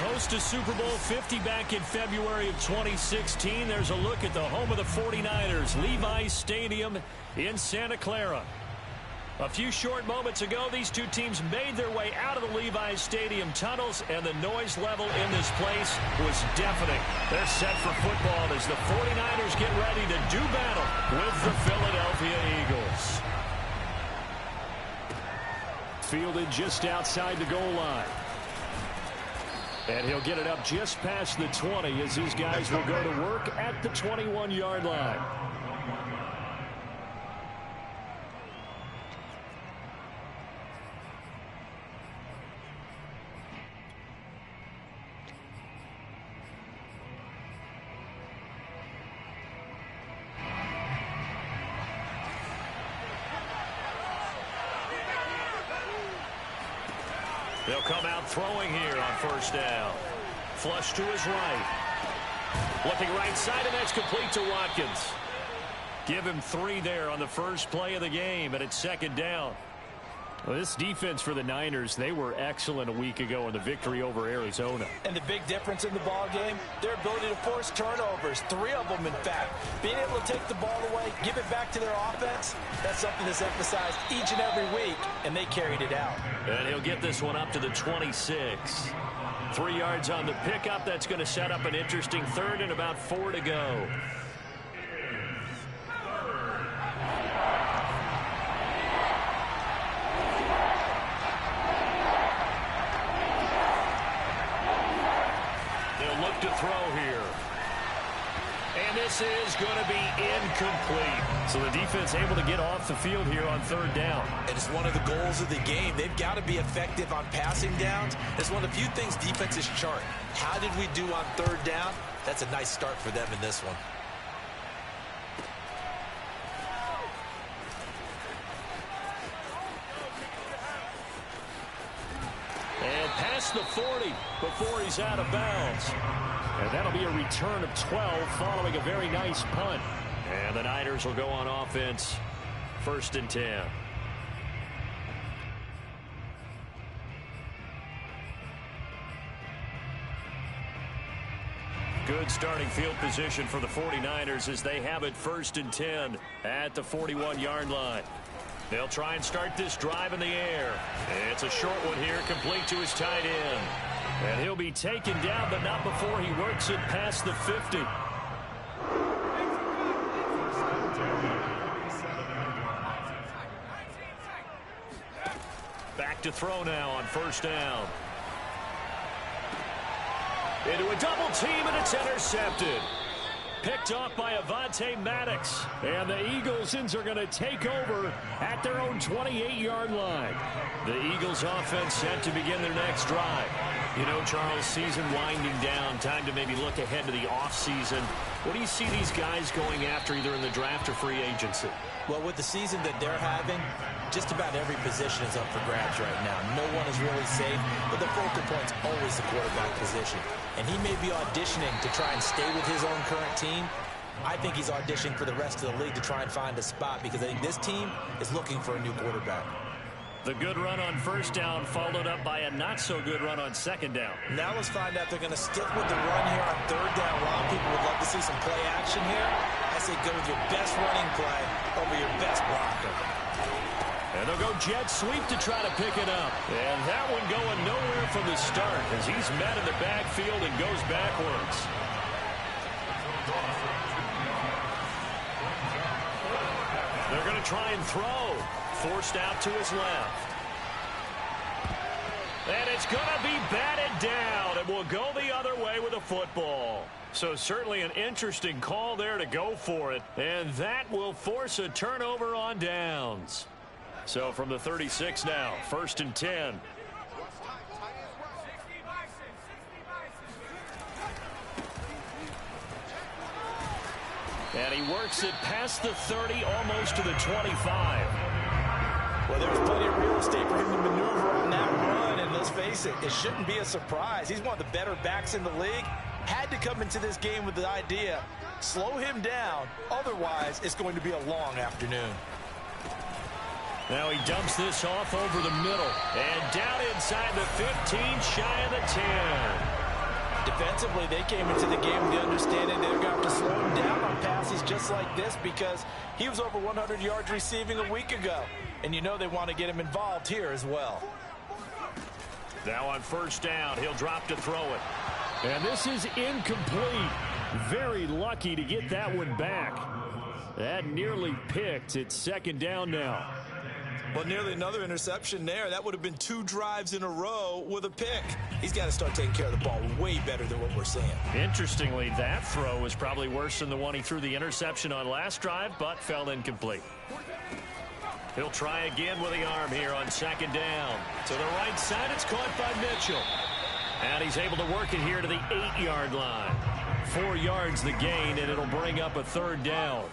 Host to Super Bowl 50 back in February of 2016. There's a look at the home of the 49ers, Levi's Stadium in Santa Clara. A few short moments ago, these two teams made their way out of the Levi's Stadium tunnels, and the noise level in this place was deafening. They're set for football as the 49ers get ready to do battle with the Philadelphia Eagles. Fielded just outside the goal line. And he'll get it up just past the 20 as his guys will go to work at the 21-yard line. They'll come out throwing here on first down. Flush to his right. Looking right side, and that's complete to Watkins. Give him 3 there on the first play of the game, and it's second down. Well, this defense for the Niners, they were excellent a week ago in the victory over Arizona. And the big difference in the ball game, their ability to force turnovers, 3 of them in fact. Being able to take the ball away, give it back to their offense, that's something that's emphasized each and every week, and they carried it out. And he'll get this one up to the 26. 3 yards on the pickup. That's going to set up an interesting third and about 4 to go. To throw here. And this is going to be incomplete. So the defense able to get off the field here on third down. And it's one of the goals of the game. They've got to be effective on passing downs. It's one of the few things defenses chart. How did we do on third down? That's a nice start for them in this one. And past the 40 before he's out of bounds. And that'll be a return of 12 following a very nice punt. And the Niners will go on offense. First and 10. Good starting field position for the 49ers as they have it first and 10 at the 41-yard line. They'll try and start this drive in the air. It's a short one here, complete to his tight end. And he'll be taken down, but not before he works it past the 50. Back to throw now on first down. Into a double team, and it's intercepted. Picked off by Avonte Maddox. And the Eaglesons are going to take over at their own 28-yard line. The Eagles offense set to begin their next drive. You know, Charles, season winding down, time to maybe look ahead to the offseason. What do you see these guys going after either in the draft or free agency? Well, with the season that they're having, just about every position is up for grabs right now. No one is really safe, but the focal point's always the quarterback position. And he may be auditioning to try and stay with his own current team. I think he's auditioning for the rest of the league to try and find a spot because I think this team is looking for a new quarterback. The good run on first down followed up by a not-so-good run on second down. Now let's find out they're going to stick with the run here on third down. A lot of people would love to see some play action here. I say go with your best running play over your best blocker. And they'll go jet sweep to try to pick it up. And that one going nowhere from the start as he's met in the backfield and goes backwards. They're going to try and throw. Forced out to his left. And it's going to be batted down. And will go the other way with a football. So certainly an interesting call there to go for it. And that will force a turnover on downs. So from the 36 now, first and 10. And he works it past the 30, almost to the 25. Well, there's plenty of real estate for him to maneuver on that run, and let's face it, it shouldn't be a surprise. He's one of the better backs in the league. Had to come into this game with the idea, slow him down, otherwise it's going to be a long afternoon. Now he dumps this off over the middle, and down inside the 15, shy of the 10. Defensively, they came into the game with the understanding they're going to have to slow him down on passes just like this because he was over 100 yards receiving a week ago. And you know they want to get him involved here as well. Now on first down, he'll drop to throw it. And this is incomplete. Very lucky to get that one back. That nearly picked. It's second down now. Well, nearly another interception there. That would have been 2 drives in a row with a pick. He's got to start taking care of the ball way better than what we're seeing. Interestingly, that throw was probably worse than the one he threw the interception on last drive, but fell incomplete. He'll try again with the arm here on second down. To the right side, it's caught by Mitchell. And he's able to work it here to the 8-yard line. 4 yards the gain, and it'll bring up a third down.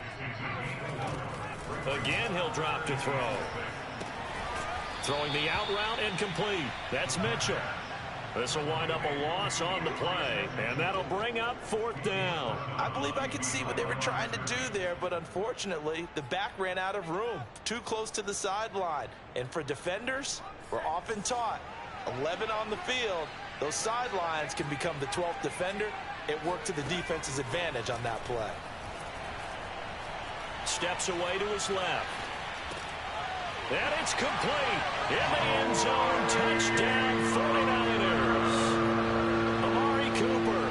Again, he'll drop to throw. Throwing the out route incomplete. That's Mitchell. This will wind up a loss on the play, and that'll bring up fourth down. I believe I could see what they were trying to do there, but unfortunately, the back ran out of room. Too close to the sideline. And for defenders, we're often taught, 11 on the field, those sidelines can become the 12th defender. It worked to the defense's advantage on that play. Steps away to his left. And it's complete. In the end zone, touchdown 49ers. Amari Cooper,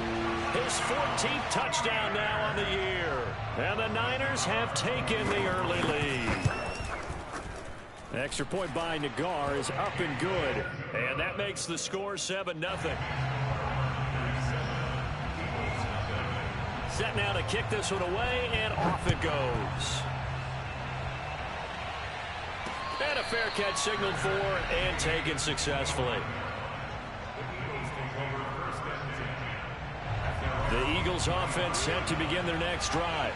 his 14th touchdown now on the year. And the Niners have taken the early lead. The extra point by Nagar is up and good. And that makes the score 7-0. Set now to kick this one away, and off it goes. And a fair catch signaled for and taken successfully. The Eagles offense set to begin their next drive.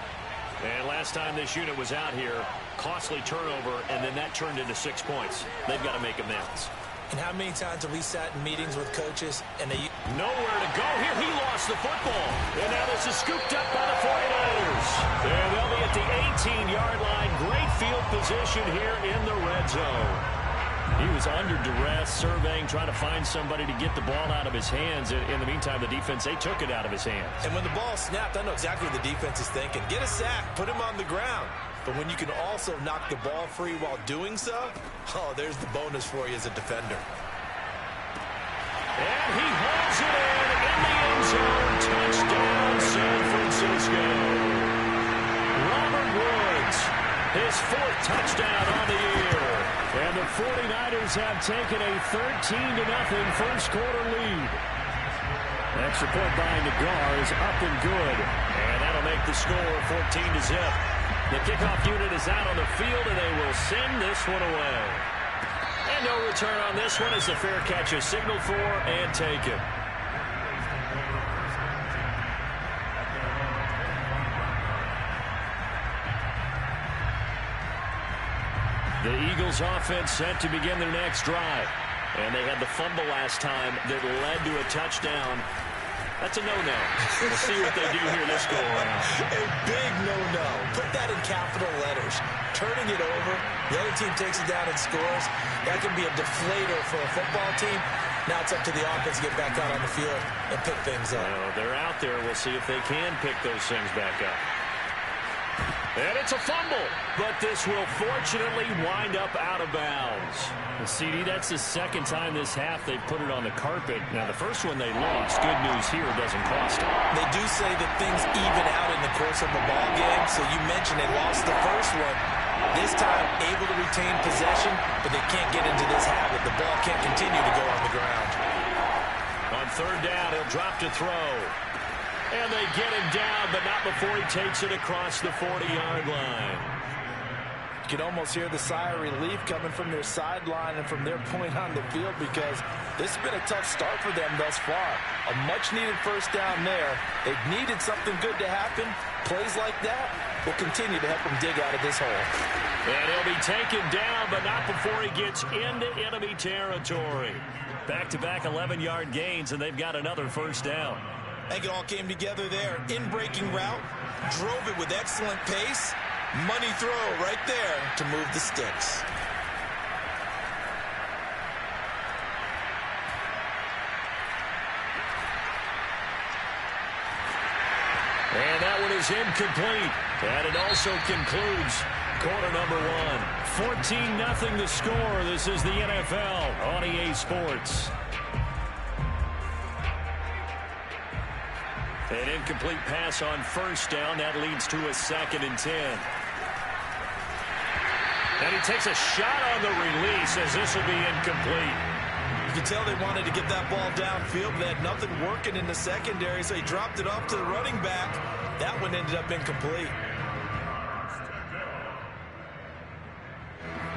And last time this unit was out here, costly turnover, and then that turned into 6 points. They've got to make amends. And how many times have we sat in meetings with coaches and they... Nowhere to go here. He lost the football. And now this is scooped up by the 49ers. And they'll be at the 18-yard line. Great field position here in the red zone. He was under duress, surveying, trying to find somebody to get the ball out of his hands. In the meantime, the defense, they took it out of his hands. And when the ball snapped, I know exactly what the defense is thinking. Get a sack, put him on the ground. But when you can also knock the ball free while doing so, oh, there's the bonus for you as a defender. And he holds it in the end zone. Touchdown, San Francisco. Robert Woods, his 4th touchdown on the year. And the 49ers have taken a 13-0 first quarter lead. Extra point by Nagar is up and good. And that'll make the score 14-0. The kickoff unit is out on the field, and they will send this one away. And no return on this one as the fair catch is signaled for and taken. The Eagles offense set to begin their next drive. And they had the fumble last time that led to a touchdown. That's a no-no. We'll see what they do here this go-around. A big no-no. Put that in capital letters. Turning it over, the other team takes it down and scores. That can be a deflator for a football team. Now it's up to the offense to get back out on the field and pick things up. Well, they're out there. We'll see if they can pick those things back up. And it's a fumble, but this will fortunately wind up out of bounds. CD, that's the second time this half they've put it on the carpet. Now, the first one they lost. Good news here, it doesn't cost them. They do say that things even out in the course of a ball game. So you mentioned they lost the first one. This time, able to retain possession, but they can't get into this habit. The ball can't continue to go on the ground. On third down, he'll drop to throw. And they get him down, but not before he takes it across the 40-yard line. You can almost hear the sigh of relief coming from their sideline and from their point on the field because this has been a tough start for them thus far. A much-needed first down there. They've needed something good to happen. Plays like that will continue to help them dig out of this hole. And he'll be taken down, but not before he gets into enemy territory. Back-to-back 11-yard gains, and they've got another first down. I think it all came together there. In-breaking route, drove it with excellent pace. Money throw right there to move the sticks. And that one is incomplete. And it also concludes quarter number one. 14-0 the score. This is the NFL on EA Sports. An incomplete pass on first down. That leads to a 2nd and 10. And he takes a shot on the release as this will be incomplete. You can tell they wanted to get that ball downfield. They had nothing working in the secondary, so he dropped it off to the running back. That one ended up incomplete.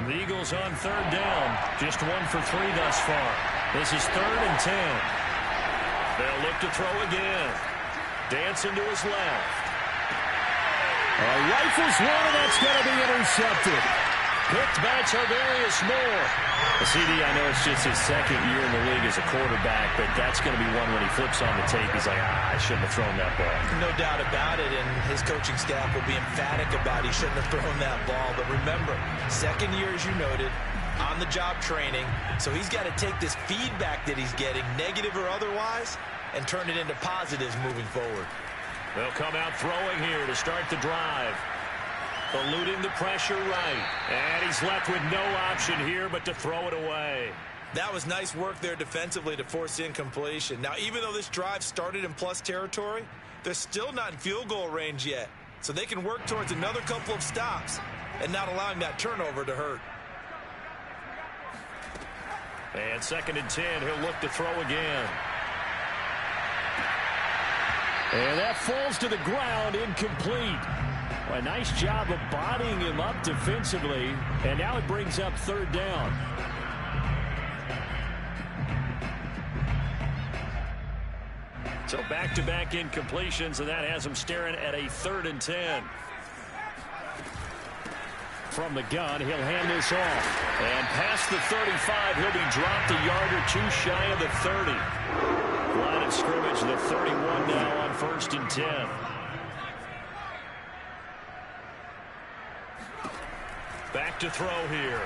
The Eagles on 3rd down. Just 1 for 3 thus far. This is 3rd and 10. They'll look to throw again. Dancing to his left. Rifles one, and that's going to be intercepted. Picked by Tarvarius Moore. CD, I know it's just his 2nd year in the league as a quarterback, but that's going to be one when he flips on the tape, he's like, I shouldn't have thrown that ball. No doubt about it, and his coaching staff will be emphatic about he shouldn't have thrown that ball. But remember, 2nd year, as you noted, on-the-job training, so he's got to take this feedback that he's getting, negative or otherwise, and turn it into positives moving forward. They'll come out throwing here to start the drive. Eluding the pressure right. And he's left with no option here but to throw it away. That was nice work there defensively to force incompletion. Now, even though this drive started in plus territory, they're still not in field goal range yet. So they can work towards another couple of stops and not allowing that turnover to hurt. And 2nd and 10, he'll look to throw again. And that falls to the ground, incomplete. A nice job of bodying him up defensively. And now it brings up 3rd down. So back-to-back incompletions, and that has him staring at a 3rd and 10. From the gun, he'll hand this off. And past the 35, he'll be dropped a yard or 2 shy of the 30. Line of scrimmage, the 31 now on 1st and 10. Back to throw here.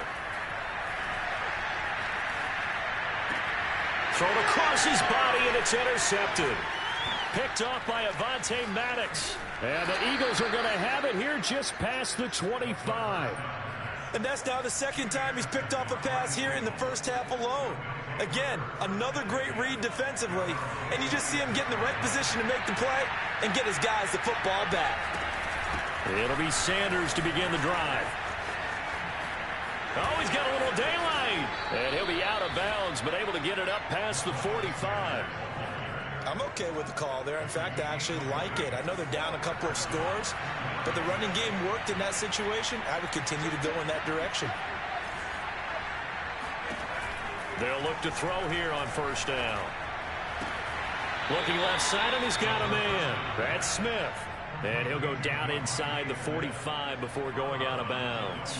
Thrown across his body, and it's intercepted. Picked off by Avonte Maddox. And the Eagles are going to have it here just past the 25. And that's now the 2nd time he's picked off a pass here in the first half alone. Again, another great read defensively. And you just see him get in the right position to make the play and get his guys the football back. It'll be Sanders to begin the drive. Oh, he's got a little daylight. And he'll be out of bounds, but able to get it up past the 45. I'm okay with the call there. In fact, I actually like it. I know they're down a couple of scores, but the running game worked in that situation. I would continue to go in that direction. They'll look to throw here on 1st down. Looking left side, and he's got a man. That's Smith. And he'll go down inside the 45 before going out of bounds.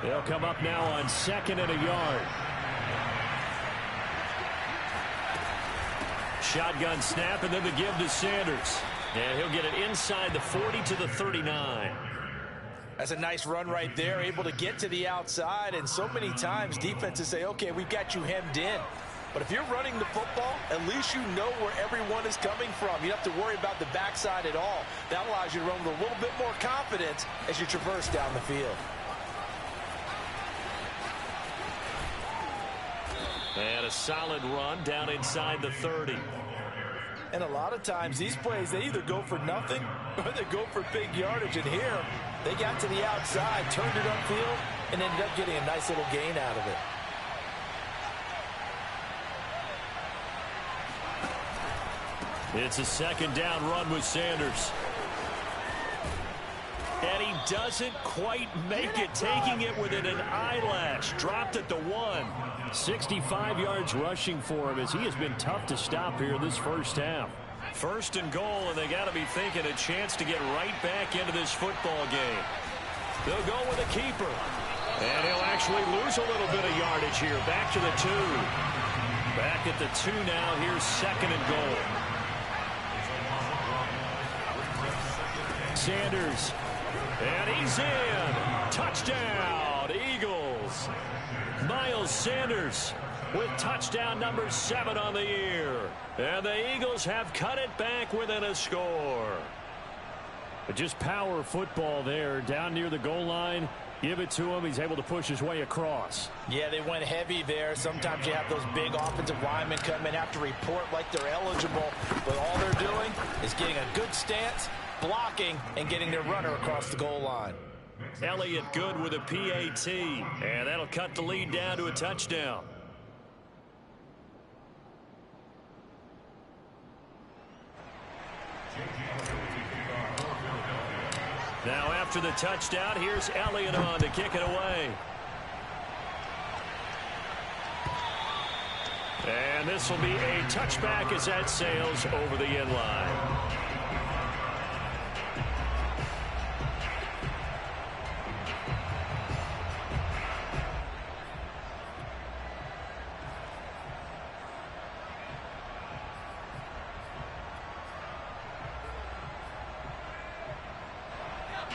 They'll come up now on 2nd and a yard. Shotgun snap, and then the give to Sanders. And he'll get it inside the 40 to the 39. That's a nice run right there, able to get to the outside. And so many times defenses say, okay, we've got you hemmed in. But if you're running the football, at least you know where everyone is coming from. You don't have to worry about the backside at all. That allows you to run with a little bit more confidence as you traverse down the field. And a solid run down inside the 30. And a lot of times these plays, they either go for nothing or they go for big yardage. And here, they got to the outside, turned it upfield, and ended up getting a nice little gain out of it. It's a 2nd down run with Sanders. And he doesn't quite make it, taking it within an eyelash. Dropped at the 1. 65 yards rushing for him as he has been tough to stop here this first half. 1st and goal, and they got to be thinking a chance to get right back into this football game. They'll go with a keeper. And he'll actually lose a little bit of yardage here. Back to the 2. Back at the 2 now. Here's 2nd and goal. Sanders. And he's in. Touchdown, Eagles. Miles Sanders with touchdown number 7 on the year. And the Eagles have cut it back within a score. But just power football there down near the goal line. Give it to him. He's able to push his way across. Yeah, they went heavy there. Sometimes you have those big offensive linemen come in, have to report like they're eligible. But all they're doing is getting a good stance, blocking, and getting their runner across the goal line. Elliott good with a PAT. And that'll cut the lead down to a touchdown. Now after the touchdown, here's Elliott on to kick it away. And this will be a touchback as that sails over the end line.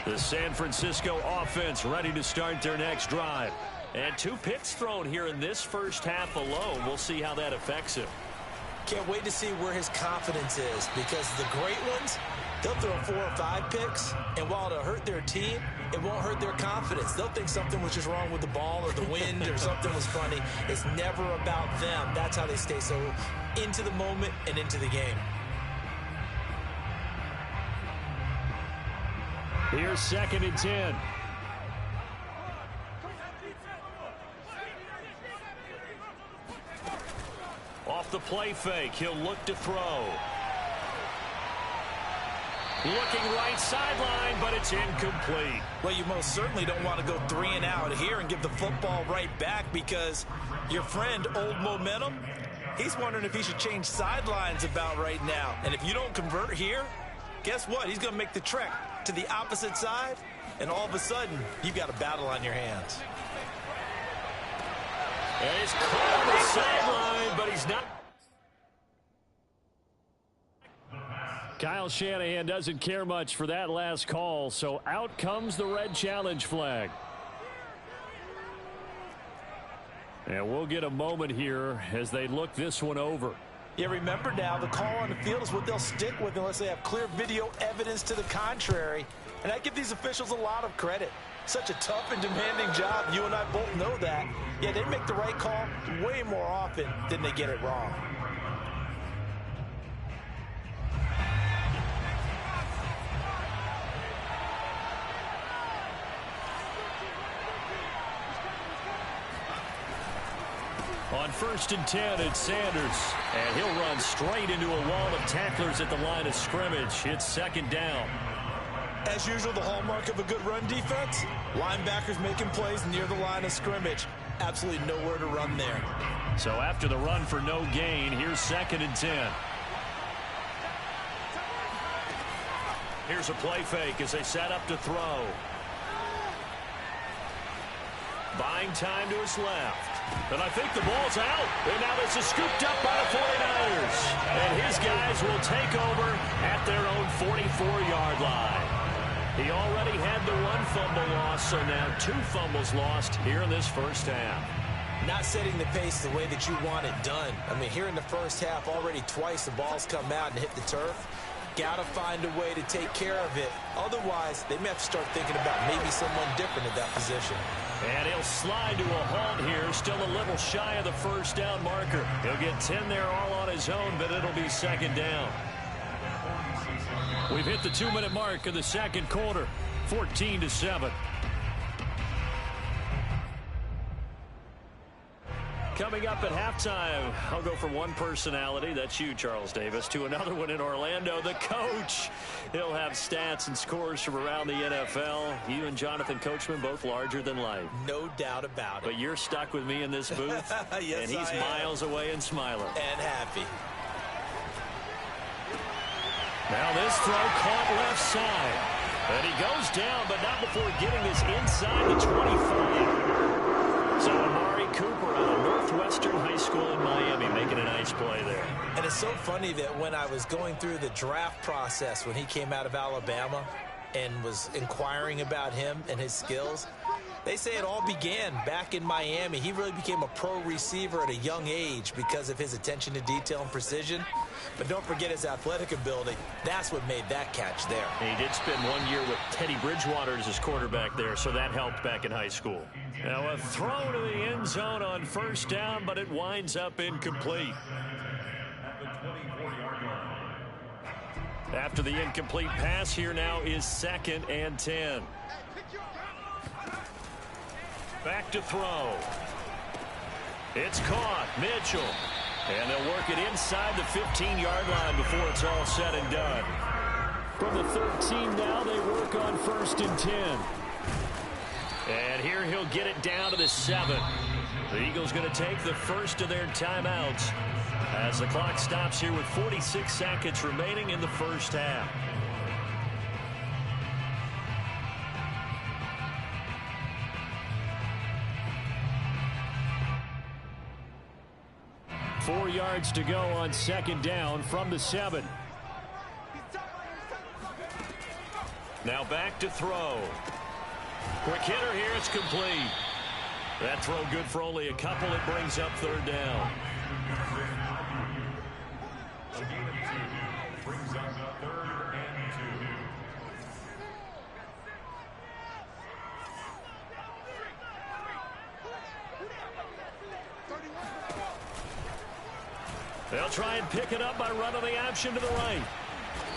The San Francisco offense ready to start their next drive. And 2 picks thrown here in this first half alone. We'll see how that affects him. Can't wait to see where his confidence is, because the great ones, they'll throw 4 or 5 picks, and while it'll hurt their team, it won't hurt their confidence. They'll think something was just wrong with the ball or the wind or something was funny. It's never about them. That's how they stay so into the moment and into the game. Here's 2nd and 10. Off the play fake, he'll look to throw. Looking right sideline, but it's incomplete. Well, you most certainly don't want to go 3 and out here and give the football right back, because your friend, Old Momentum, he's wondering if he should change sidelines about right now. And if you don't convert here, guess what? He's going to make the trek to the opposite side, and all of a sudden, you've got a battle on your hands. And he's caught on the sideline, but he's not. Kyle Shanahan doesn't care much for that last call, so out comes the red challenge flag. And we'll get a moment here as they look this one over. Yeah, remember now, the call on the field is what they'll stick with unless they have clear video evidence to the contrary. And I give these officials a lot of credit. Such a tough and demanding job. You and I both know that. Yeah, they make the right call way more often than they get it wrong. On 1st and 10, it's Sanders. And he'll run straight into a wall of tacklers at the line of scrimmage. It's 2nd down. As usual, the hallmark of a good run defense, linebackers making plays near the line of scrimmage. Absolutely nowhere to run there. So after the run for no gain, here's 2nd and 10. Here's a play fake as they set up to throw. Buying time to his left. And I think the ball's out. And now this is scooped up by the 49ers. And his guys will take over at their own 44-yard line. He already had the 1 fumble loss, so now 2 fumbles lost here in this first half. Not setting the pace the way that you want it done. I mean, here in the first half, already twice the ball's come out and hit the turf. Got to find a way to take care of it. Otherwise, they may have to start thinking about maybe someone different at that position. And he'll slide to a halt here, still a little shy of the first down marker. He'll get 10 there all on his own, but it'll be 2nd down. We've hit the 2-minute mark of the 2nd quarter, 14-7. Coming up at halftime, I'll go from one personality, that's you, Charles Davis, to another one in Orlando, the coach. He'll have stats and scores from around the NFL. You and Jonathan Coachman, both larger than life. No doubt about it. But you're stuck with me in this booth, yes, and he's miles away and smiling. And happy. Now this throw caught left side. And he goes down, but not before getting this inside the 25. So Amari Cooper out of Northwestern High School in Miami making a nice play there. And it's so funny that when I was going through the draft process when he came out of Alabama and was inquiring about him and his skills, They say it all began back in Miami. He really became a pro receiver at a young age because of his attention to detail and precision. But don't forget his athletic ability. That's what made that catch there. He did spend 1 year with Teddy Bridgewater as his quarterback there, so that helped back in high school. Now a throw to the end zone on first down, but it winds up incomplete. After the incomplete pass, here now is 2nd and 10. Back to throw. It's caught. Mitchell. And they'll work it inside the 15-yard line before it's all said and done. From the 13 now, they work on 1st and 10. And here he'll get it down to the 7. The Eagles going to take the first of their timeouts as the clock stops here with 46 seconds remaining in the first half. Four yards to go on 2nd down from the 7. Now back to throw. Quick hitter here. It's complete. That throw good for only a couple. It brings up 3rd down. A gain of 2 brings up 3rd and 2. They'll try and pick it up by running the option to the right.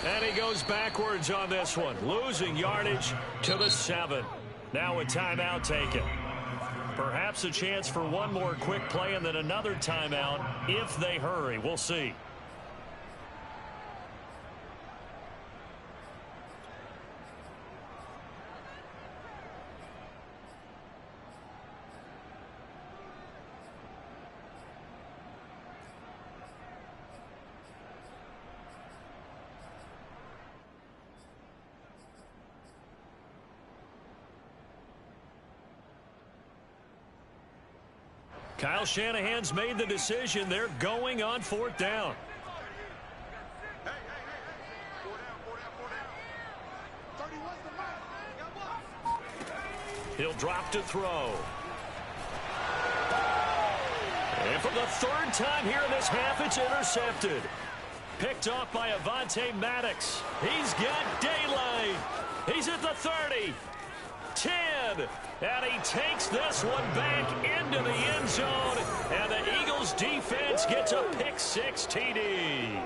And he goes backwards on this one, losing yardage to the 7. Now a timeout taken. Perhaps a chance for one more quick play and then another timeout if they hurry. We'll see. Kyle Shanahan's made the decision. They're going on 4th down. He'll drop to throw. And for the 3rd time here in this half, it's intercepted. Picked off by Avonte Maddox. He's got daylight. He's at the 30. 10. And he takes this one back into the end zone. And the Eagles defense gets a pick-6 TD.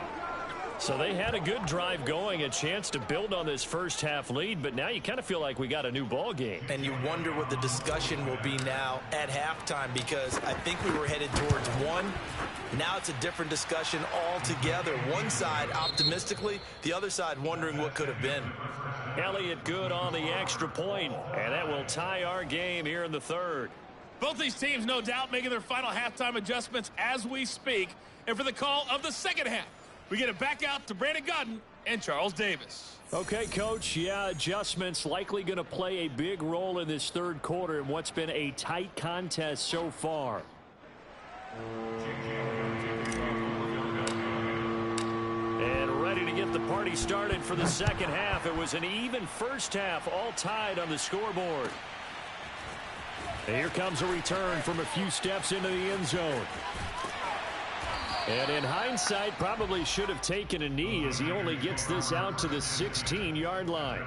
So they had a good drive going, a chance to build on this first half lead, but now you kind of feel like we got a new ball game. And you wonder what the discussion will be now at halftime, because I think we were headed towards 1. Now it's a different discussion altogether. One side optimistically, the other side wondering what could have been. Elliott good on the extra point, and that will tie our game here in the 3rd. Both these teams, no doubt, making their final halftime adjustments as we speak. And for the call of the second half, we get it back out to Brandon Godden and Charles Davis. Okay, Coach, yeah, adjustments likely going to play a big role in this 3rd quarter in what's been a tight contest so far. And ready to get the party started for the 2nd half. It was an even first half, all tied on the scoreboard. And here comes a return from a few steps into the end zone. And in hindsight, probably should have taken a knee as he only gets this out to the 16-yard line.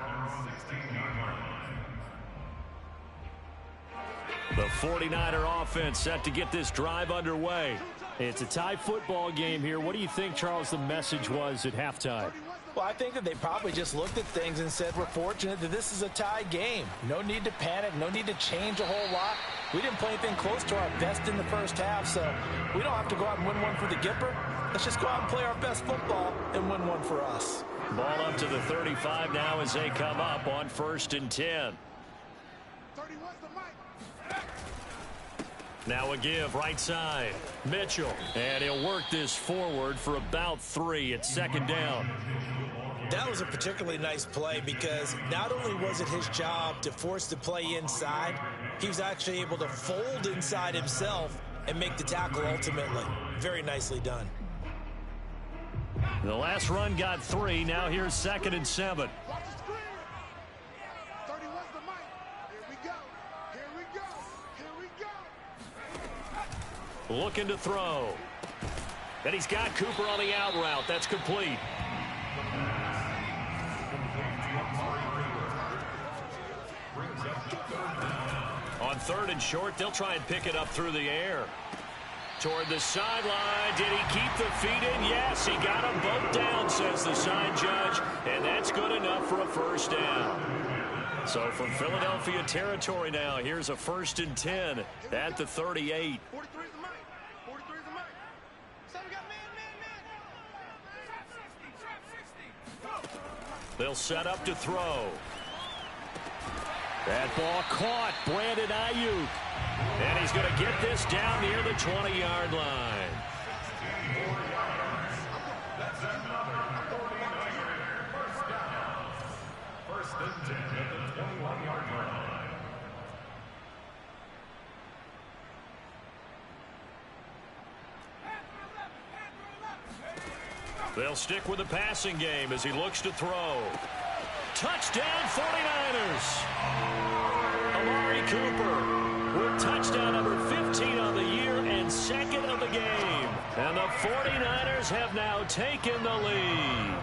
The 49er offense set to get this drive underway. It's a tie football game here. What do you think, Charles, the message was at halftime? Well, I think that they probably just looked at things and said, we're fortunate that this is a tie game. No need to panic, no need to change a whole lot. We didn't play anything close to our best in the first half, so we don't have to go out and win one for the Gipper. Let's just go out and play our best football and win one for us. Ball up to the 35 now as they come up on 1st and 10. Now a give right side. Mitchell. And he'll work this forward for about 3. It's 2nd down. That was a particularly nice play because not only was it his job to force the play inside, he was actually able to fold inside himself and make the tackle ultimately. Very nicely done. The last run got 3. Now here's 2nd and 7. Watch the screen. 31's the mic. Here we go. Here we Looking to throw. And he's got Cooper on the out route. That's complete. On 3rd and short, they'll try and pick it up through the air. Toward the sideline. Did he keep the feet in? Yes, he got them both down, says the sign judge. And that's good enough for a first down. So from Philadelphia territory now, here's a 1st and 10 at the 38. They'll set up to throw. That ball caught. Brandon Ayuk. And he's going to get this down near the 20-yard line. First and 10 at the 21-yard line. They'll stick with the passing game as he looks to throw. Touchdown 49ers. Amari Cooper with touchdown number 15 on the year and 2nd of the game. And the 49ers have now taken the lead.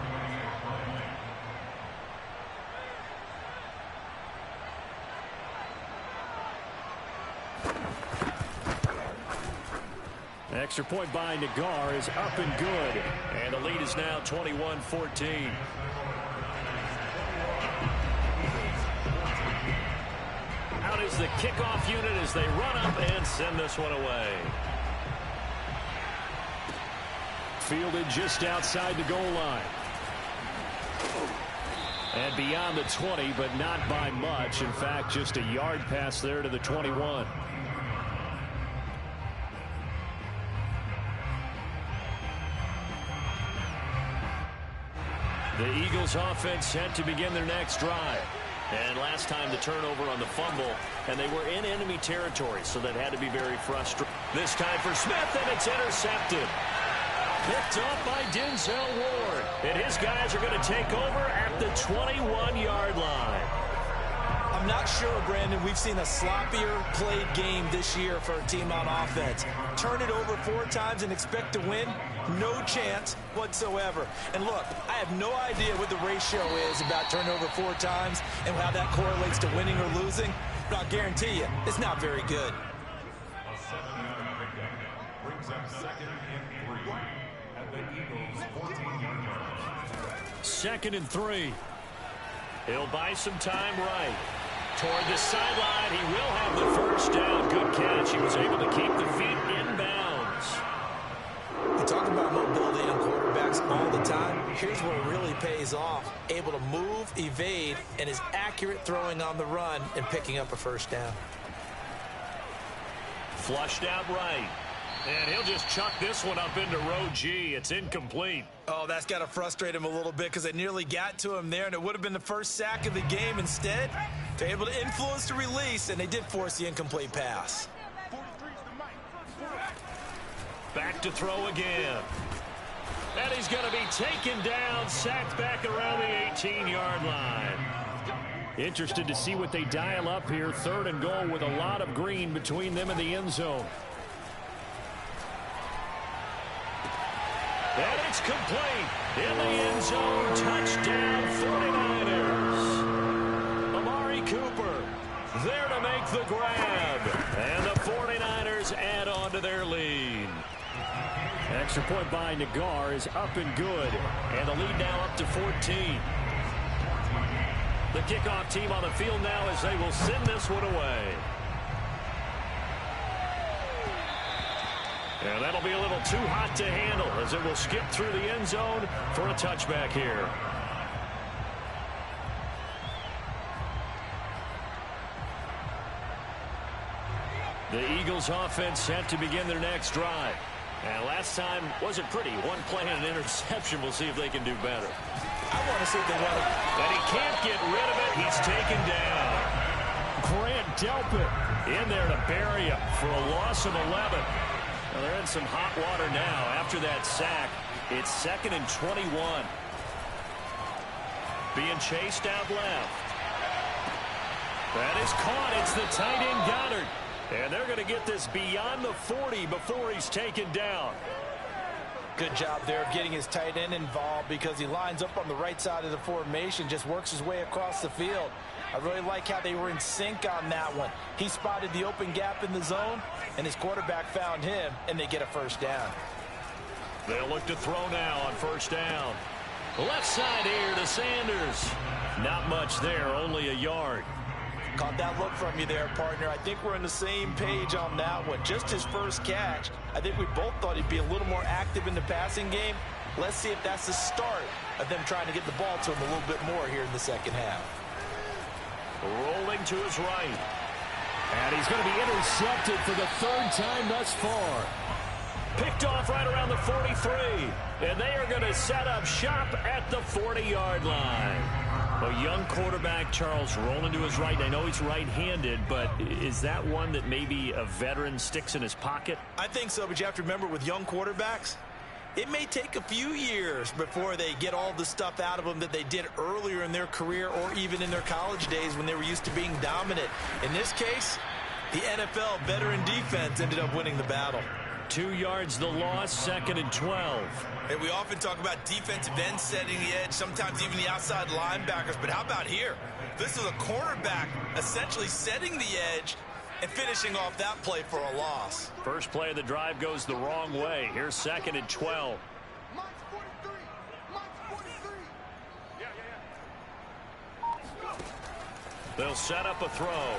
Extra point by Nagar is up and good. And the lead is now 21-14. Out is the kickoff unit as they run up and send this one away. Fielded just outside the goal line. And beyond the 20, but not by much. In fact, just a yard pass there to the 21. The Eagles offense set to begin their next drive. And last time the turnover on the fumble, and they were in enemy territory, so that had to be very frustrating. This time for Smith, and it's intercepted. Picked off by Denzel Ward. And his guys are going to take over at the 21-yard line. I'm not sure, Brandon, we've seen a sloppier played game this year for a team on offense. Turn it over 4 times and expect to win? No chance whatsoever. And look, I have no idea what the ratio is about turnover 4 times and how that correlates to winning or losing, but I'll guarantee you, it's not very good. A 7-yard pickup brings up 2nd and 3 at the Eagles' 14-yard line. 2nd and 3. He'll buy some time right. Toward the sideline, he will have the first down. Good catch. He was able to keep the feet inbounds. We talk about mobility on quarterbacks all the time. Here's where it really pays off. Able to move, evade, and is accurate throwing on the run and picking up a first down. Flushed out right. And he'll just chuck this one up into row G. It's incomplete. Oh, that's got to frustrate him a little bit because it nearly got to him there, and it would have been the first sack of the game. Instead, they're able to influence the release, and they did force the incomplete pass. Back to throw again. And he's going to be taken down, sacked back around the 18-yard line. Interested to see what they dial up here. 3rd and goal with a lot of green between them and the end zone. And it's complete. In the end zone, touchdown 49ers. Amari Cooper there to make the grab. And the 49ers add on to their lead. Extra point by Nagar is up and good. And the lead now up to 14. The kickoff team on the field now as they will send this one away. And that'll be a little too hot to handle as it will skip through the end zone for a touchback here. The Eagles offense set to begin their next drive. And last time wasn't pretty. One play and an interception. We'll see if they can do better. I want to see if they want to. And he can't get rid of it. He's taken down. Grant Delpit in there to bury him for a loss of 11. Well, they're in some hot water now after that sack. It's 2nd and 21. Being chased out left. That is caught. It's the tight end Goddard. And they're going to get this beyond the 40 before he's taken down. Good job there of getting his tight end involved because he lines up on the right side of the formation, just works his way across the field. I really like how they were in sync on that one. He spotted the open gap in the zone, and his quarterback found him, and they get a first down. They'll look to throw now on first down. Left side here to Sanders. Not much there, only a yard. Caught that look from you there, partner. I think we're on the same page on that one. Just his first catch. I think we both thought he'd be a little more active in the passing game. Let's see if that's the start of them trying to get the ball to him a little bit more here in the second half. Rolling to his right. And he's going to be intercepted for the third time thus far. Picked off right around the 43. And they are going to set up shop at the 40-yard line. A young quarterback, Charles, rolling to his right. I know he's right-handed, but is that one that maybe a veteran sticks in his pocket? I think so, but you have to remember with young quarterbacks, it may take a few years before they get all the stuff out of them that they did earlier in their career or even in their college days when they were used to being dominant. In this case, the NFL veteran defense ended up winning the battle. 2 yards the loss, 2nd and 12. And we often talk about defensive ends setting the edge, sometimes even the outside linebackers. But how about here? This is a cornerback essentially setting the edge and finishing off that play for a loss. First play of the drive goes the wrong way. Here's 2nd and 12. They'll set up a throw.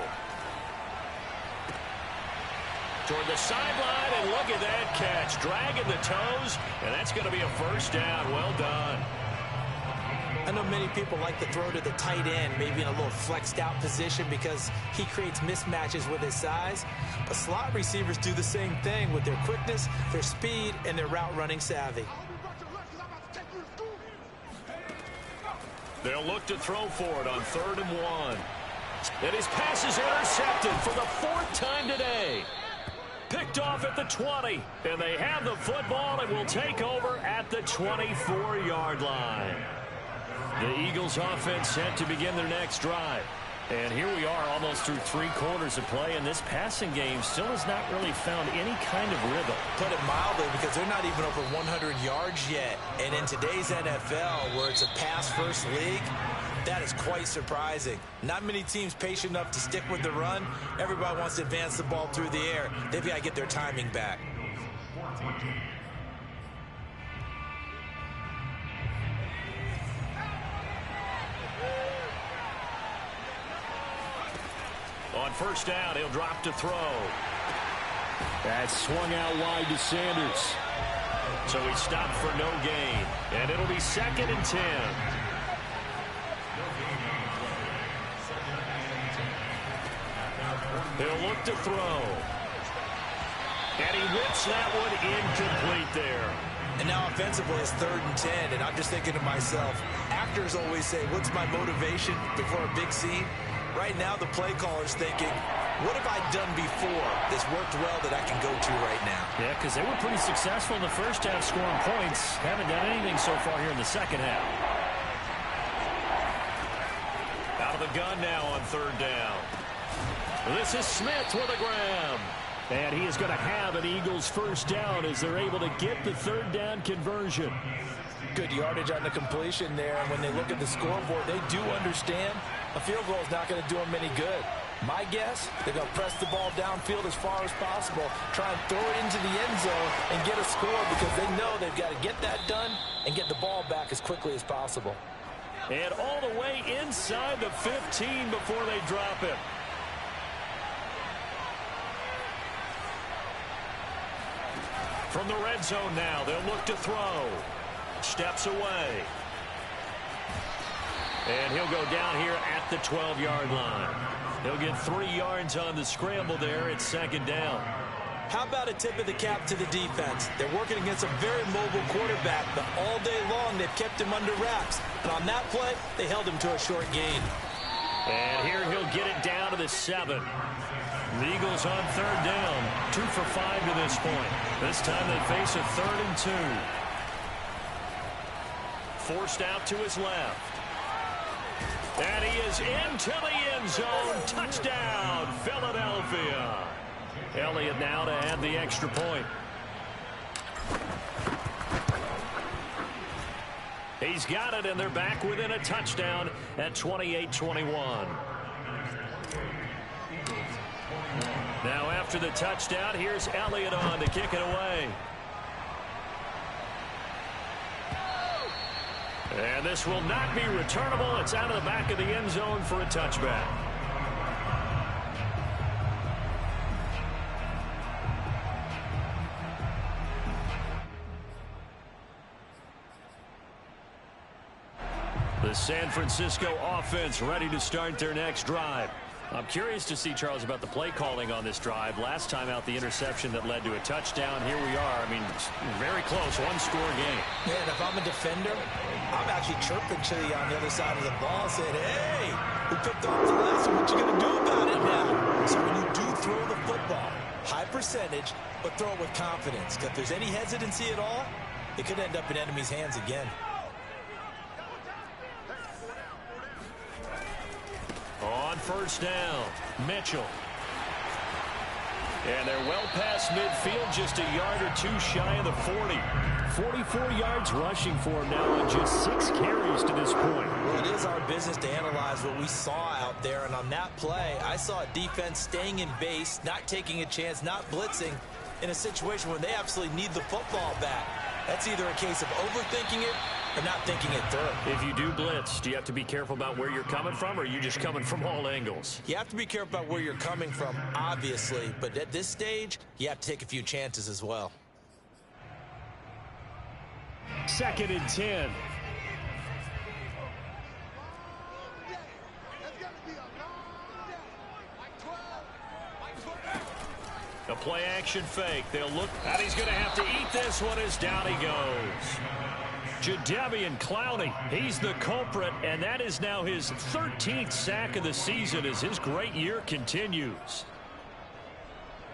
Toward the sideline, and look at that catch. Dragging the toes, and that's going to be a first down. Well done. I know many people like to throw to the tight end, maybe in a little flexed out position because he creates mismatches with his size. But slot receivers do the same thing with their quickness, their speed, and their route running savvy. They'll look to throw for it on 3rd and 1. And his pass is intercepted for the 4th time today. Picked off at the 20, and they have the football and will take over at the 24-yard line. The Eagles offense set to begin their next drive. And here we are almost through 3 quarters of play, and this passing game still has not really found any kind of rhythm. Put it mildly, because they're not even over 100 yards yet. And in today's NFL, where it's a pass-first league, that is quite surprising. Not many teams patient enough to stick with the run. Everybody wants to advance the ball through the air. They've got to get their timing back. On first down, he'll drop to throw. That's swung out wide to Sanders. So he stopped for no gain. And it'll be 2nd and 10. He'll look to throw. And he whips that one incomplete there. And now offensively it's 3rd and 10. And I'm just thinking to myself, actors always say, what's my motivation before a big scene? Right now the play caller's thinking, what have I done before that's worked well that I can go to right now? Yeah, because they were pretty successful in the first half scoring points. Haven't done anything so far here in the second half. Out of the gun now on 3rd down. This is Smith with a grab. And he is going to have an Eagles first down as they're able to get the 3rd down conversion. Good yardage on the completion there. And when they look at the scoreboard, they do understand a field goal is not going to do them any good. My guess, they're going to press the ball downfield as far as possible, try and throw it into the end zone and get a score because they know they've got to get that done and get the ball back as quickly as possible. And all the way inside the 15 before they drop him. From the red zone now, they'll look to throw. Steps away. And he'll go down here at the 12-yard line. He'll get 3 yards on the scramble there at 2nd down. How about a tip of the cap to the defense? They're working against a very mobile quarterback, but all day long they've kept him under wraps. And on that play, they held him to a short gain. And here he'll get it down to the 7. The Eagles on 3rd down, 2 for 5 to this point. This time they face a 3rd and 2. Forced out to his left. And he is into the end zone. Touchdown, Philadelphia. Elliott now to add the extra point. He's got it, and they're back within a touchdown at 28-21. Now after the touchdown, here's Elliott on to kick it away. And this will not be returnable. It's out of the back of the end zone for a touchback. The San Francisco offense ready to start their next drive. I'm curious to see, Charles, about the play calling on this drive. Last time out, the interception that led to a touchdown. Here we are. I mean, very close, one-score game. Yeah, and if I'm a defender, I'm actually chirping Chili on the other side of the ball, saying, hey, we picked off the last one. What you going to do about it now? So when you do throw the football, high percentage, but throw it with confidence. Because if there's any hesitancy at all, it could end up in enemy's hands again. On first down, Mitchell. And they're well past midfield, just a yard or two shy of the 40. 44 yards rushing for him now on just 6 carries to this point. Well, it is our business to analyze what we saw out there. And on that play, I saw a defense staying in base, not taking a chance, not blitzing in a situation where they absolutely need the football back. That's either a case of overthinking it or not thinking it through. If you do blitz, do you have to be careful about where you're coming from, or are you just coming from all angles? You have to be careful about where you're coming from, obviously. But at this stage, you have to take a few chances as well. 2nd and 10. A play action fake. They'll look, and he's going to have to eat this one as down he goes. Jadeveon Clowney, he's the culprit, and that is now his 13th sack of the season as his great year continues.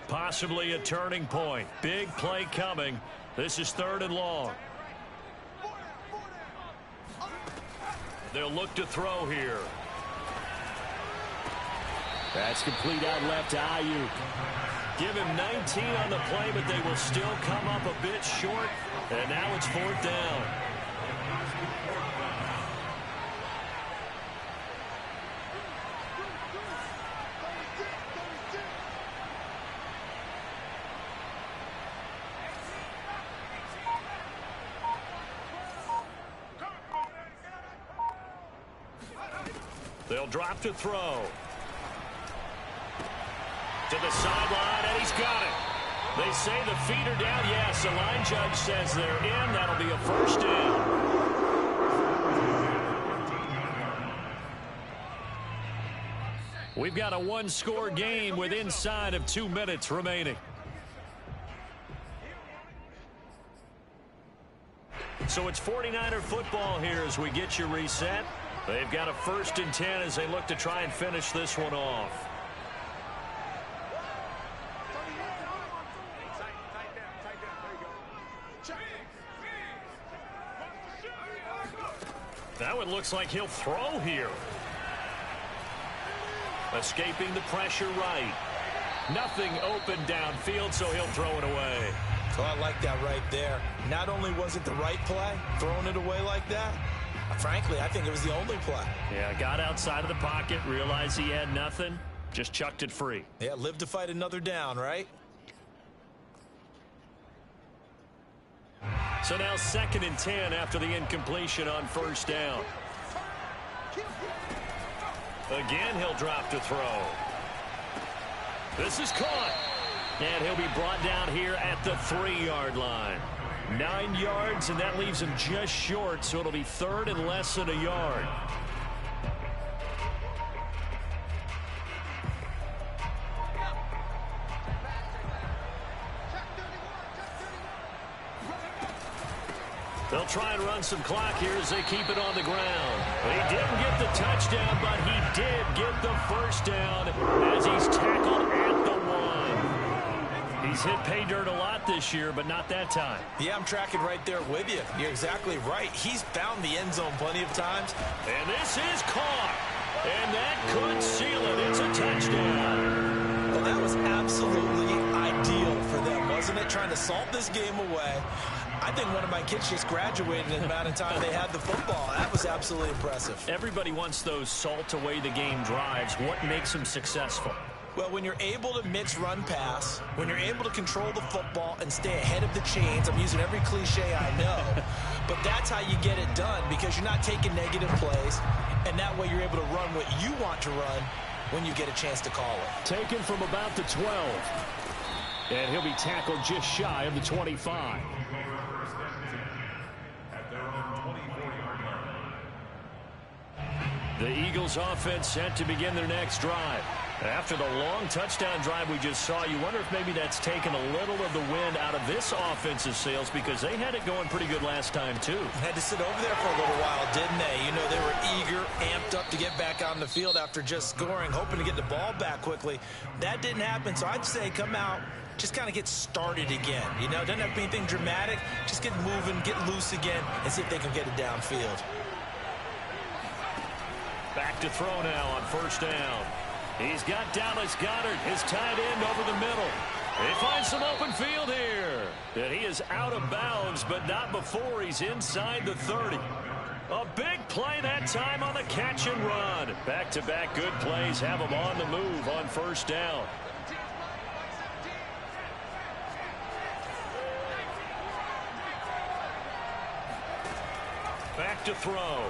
Possibly a turning point. Big play coming. This is 3rd and long. They'll look to throw here. That's complete out left to Ayuk. Give him 19 on the play, but they will still come up a bit short. And now it's 4th down. They'll drop to throw. To the sideline, and he's got it. They say the feet are down. Yes, the line judge says they're in. That'll be a 1st down. We've got a 1-score game with inside of 2 minutes remaining. So it's 49er football here as we get you reset. They've got a 1st and 10 as they look to try and finish this one off. That one looks like he'll throw here. Escaping the pressure right. Nothing open downfield, so he'll throw it away. So I like that right there. Not only was it the right play, throwing it away like that, frankly, I think it was the only play. Yeah, got outside of the pocket, realized he had nothing, just chucked it free. Yeah, live to fight another down, right? So now 2nd and 10 after the incompletion on 1st down. Again, he'll drop to throw. This is caught. And he'll be brought down here at the 3-yard line. 9 yards, and that leaves him just short, so it'll be 3rd and less than a yard. They'll try and run some clock here as they keep it on the ground. He didn't get the touchdown, but he did get the 1st down as he's tackled at the 1. He's hit pay dirt a lot this year, but not that time. Yeah, I'm tracking right there with you. You're exactly right. He's found the end zone plenty of times. And this is caught. And that could seal it. It's a touchdown. Well, That was absolutely ideal for them, wasn't it? Trying to salt this game away. I think one of my kids just graduated in the amount of time they had the football. That was absolutely impressive. Everybody wants those salt away the game drives. What makes them successful? Well, when you're able to mix run-pass, when you're able to control the football and stay ahead of the chains, I'm using every cliche I know, but that's how you get it done because you're not taking negative plays, and that way you're able to run what you want to run when you get a chance to call it. Taken from about the 12. And he'll be tackled just shy of the 25. The Eagles offense set to begin their next drive. After the long touchdown drive we just saw, you wonder if maybe that's taken a little of the wind out of this offensive sails because they had it going pretty good last time too. Had to sit over there for a little while, didn't they? You know, they were eager, amped up to get back on the field after just scoring, hoping to get the ball back quickly. That didn't happen, so I'd say come out, just kind of get started again. You know, doesn't have to be anything dramatic. Just get moving, get loose again, and see if they can get it downfield. Back to throw now on first down. He's got Dallas Goedert, his tight end, over the middle. He finds some open field here. And he is out of bounds, but not before he's inside the 30. A big play that time on the catch and run. Back-to-back good plays have him on the move on first down. Back to throw.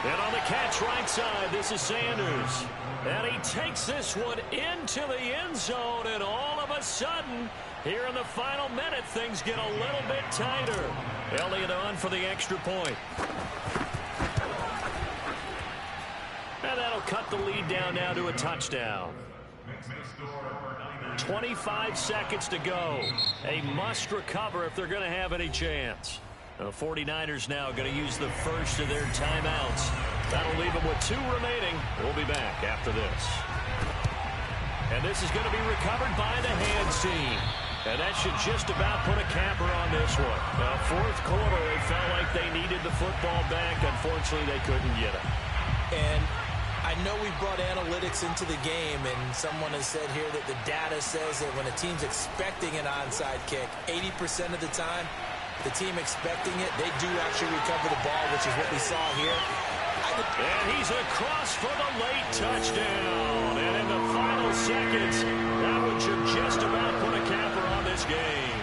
And on the catch right side, this is Sanders. And he takes this one into the end zone, and all of a sudden, here in the final minute, things get a little bit tighter. Elliott on for the extra point. And that'll cut the lead down now to a touchdown. 25 seconds to go. A must recover if they're going to have any chance. The 49ers now going to use the first of their timeouts. That'll leave them with 2 remaining. We'll be back after this. And this is going to be recovered by the hands team. And that should just about put a capper on this one. Now, fourth quarter, they felt like they needed the football back. Unfortunately, they couldn't get it. And I know we brought analytics into the game, and someone has said here that the data says that when a team's expecting an onside kick, 80% of the time, the team expecting it, they do actually recover the ball, which is what we saw here. And he's across for the late touchdown. And in the final seconds, that one should just about put a capper on this game.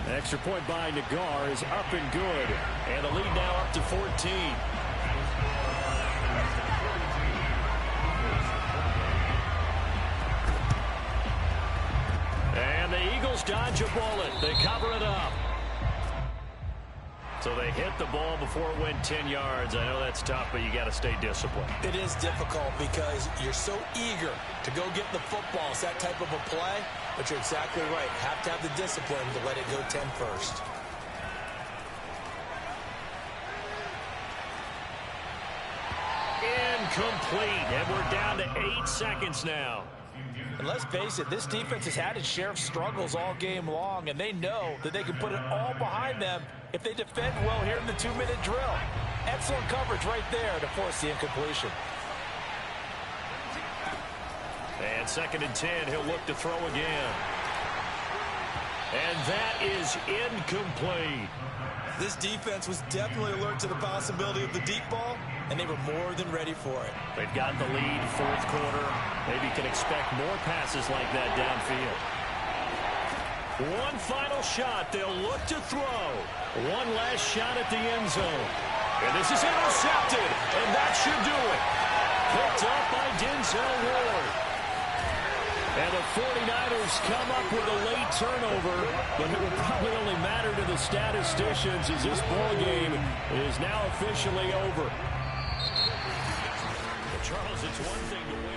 Extra point by Nagar is up and good. And the lead now up to 14. And the Eagles dodge a bullet. They cover it up. So they hit the ball before it went 10 yards. I know that's tough, but you got to stay disciplined. It is difficult because you're so eager to go get the football. It's that type of a play, but you're exactly right. Have to have the discipline to let it go 10 first. Incomplete, and we're down to 8 seconds now. And let's face it, this defense has had its share of struggles all game long, and they know that they can put it all behind them if they defend well here in the 2-minute drill. Excellent coverage right there to force the incompletion. And 2nd and 10, he'll look to throw again. And that is incomplete. This defense was definitely alert to the possibility of the deep ball, and they were more than ready for it. They've got the lead, fourth quarter. Maybe can expect more passes like that downfield. One final shot. They'll look to throw. One last shot at the end zone. And this is intercepted, and that should do it. Picked up by Denzel Ward. And the 49ers come up with a late turnover, but it will probably only matter to the statisticians as this ball game is now officially over. But Charles, it's one thing to win.